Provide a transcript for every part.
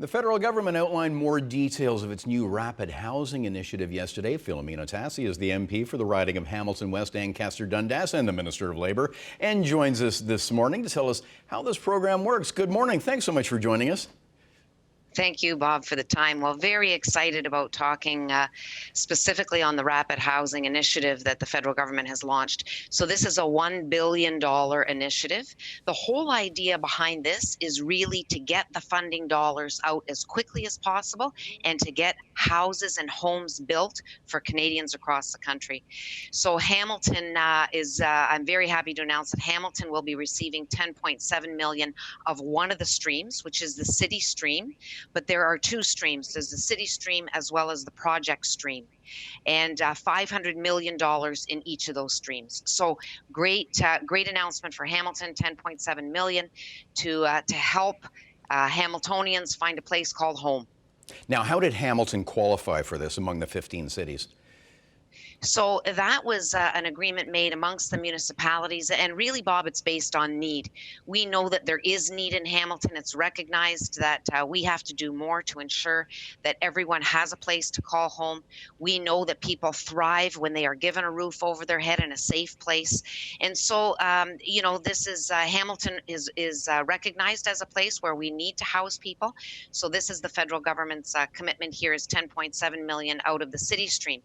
The federal government outlined more details of its new rapid housing initiative yesterday. Filomena Tassi is the MP for the riding of Hamilton West-Ancaster-Dundas and the Minister of Labor, and joins us this morning to tell us how this program works. Good morning. Thanks so much for joining us. Thank you, Bob, for the time. Well, very excited about talking specifically on the rapid housing initiative that the federal government has launched. So this is a $1 billion initiative. The whole idea behind this is really to get the funding dollars out as quickly as possible and to get houses and homes built for Canadians across the country. So Hamilton I'm very happy to announce that Hamilton will be receiving $10.7 million of one of the streams, which is the city stream. But there are two streams. There's the city stream as well as the project stream, and $500 million in each of those streams. So great announcement for Hamilton, $10.7 million to help Hamiltonians find a place called home. Now, how did Hamilton qualify for this among the 15 cities? So that was an agreement made amongst the municipalities. And really, Bob, it's based on need. We know that there is need in Hamilton. It's recognized that we have to do more to ensure that everyone has a place to call home. We know that people thrive when they are given a roof over their head and a safe place. And so, this is Hamilton is recognized as a place where we need to house people. So this is the federal government's commitment here is $10.7 million out of the city stream.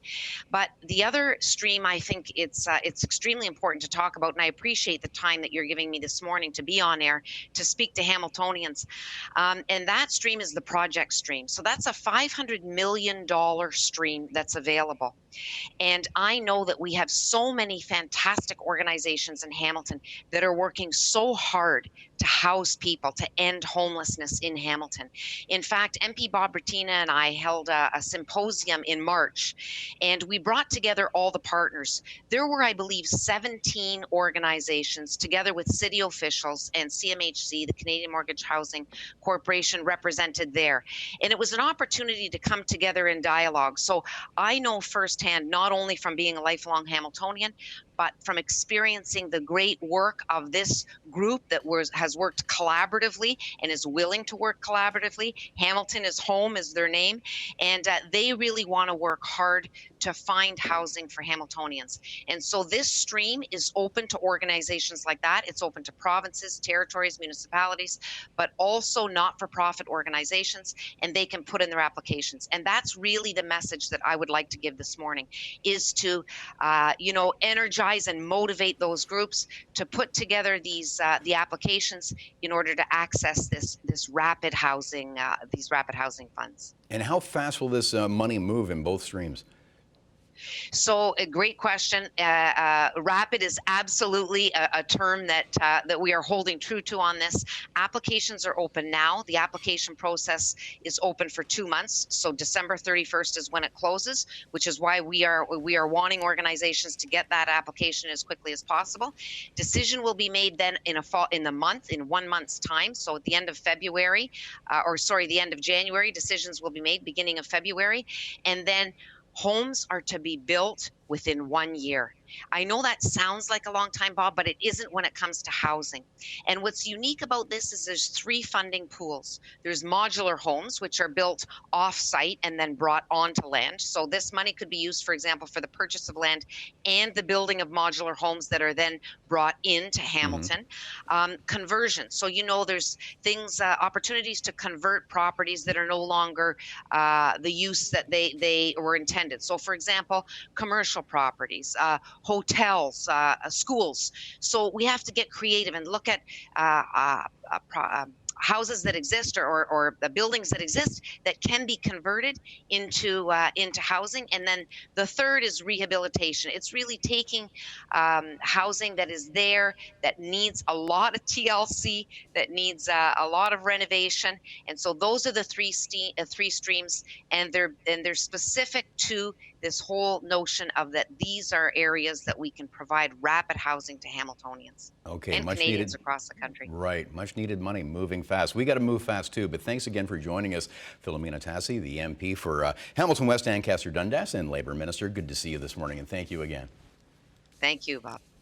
But the other stream, I think it's extremely important to talk about, and I appreciate the time that you're giving me this morning to be on air to speak to Hamiltonians. And that stream is the project stream. So that's a $500 million stream that's available. And I know that we have so many fantastic organizations in Hamilton that are working so hard to house people, to end homelessness in Hamilton. In fact, MP Bob Bertina and I held a symposium in March, and we brought together all the partners. There were, I believe, 17 organizations together with city officials and CMHC, the Canadian Mortgage Housing Corporation, represented there. And it was an opportunity to come together in dialogue. So I know firsthand, not only from being a lifelong Hamiltonian, but from experiencing the great work of this group that has worked collaboratively and is willing to work collaboratively. Hamilton is Home is their name, and they really want to work hard to find housing for Hamiltonians. And so this stream is open to organizations like that. It's open to provinces, territories, municipalities, but also not-for-profit organizations, and they can put in their applications. And that's really the message that I would like to give this morning, is to, energize and motivate those groups to put together the applications in order to access this rapid housing, these rapid housing funds. And how fast will this money move in both streams? So a great question. Rapid is absolutely a term that we are holding true to on this. Applications are open now. The application process is open for 2 months. So December 31st is when it closes, which is why we are wanting organizations to get that application as quickly as possible. Decision will be made then in 1 month's time. So at the end of February, the end of January, decisions will be made beginning of February, and then homes are to be built within 1 year. I know that sounds like a long time, Bob, but it isn't when it comes to housing. And what's unique about this is there's 3 funding pools. There's modular homes, which are built off-site and then brought onto land. So this money could be used, for example, for the purchase of land and the building of modular homes that are then brought into Hamilton. Conversion. So, there's things, opportunities to convert properties that are no longer the use that they were intended. So, for example, commercial properties, hotels, schools. So we have to get creative and look at houses that exist or buildings that exist that can be converted into housing. And then the third is rehabilitation. It's really taking housing that is there, that needs a lot of TLC, that needs a lot of renovation. And so those are the three streams, and they're specific to this whole notion of that these are areas that we can provide rapid housing to Hamiltonians and Canadians across the country. Right, much needed money moving fast. We got to move fast too, but thanks again for joining us. Filomena Tassi, the MP for Hamilton West-Ancaster-Dundas and Labor Minister. Good to see you this morning, and thank you again. Thank you, Bob.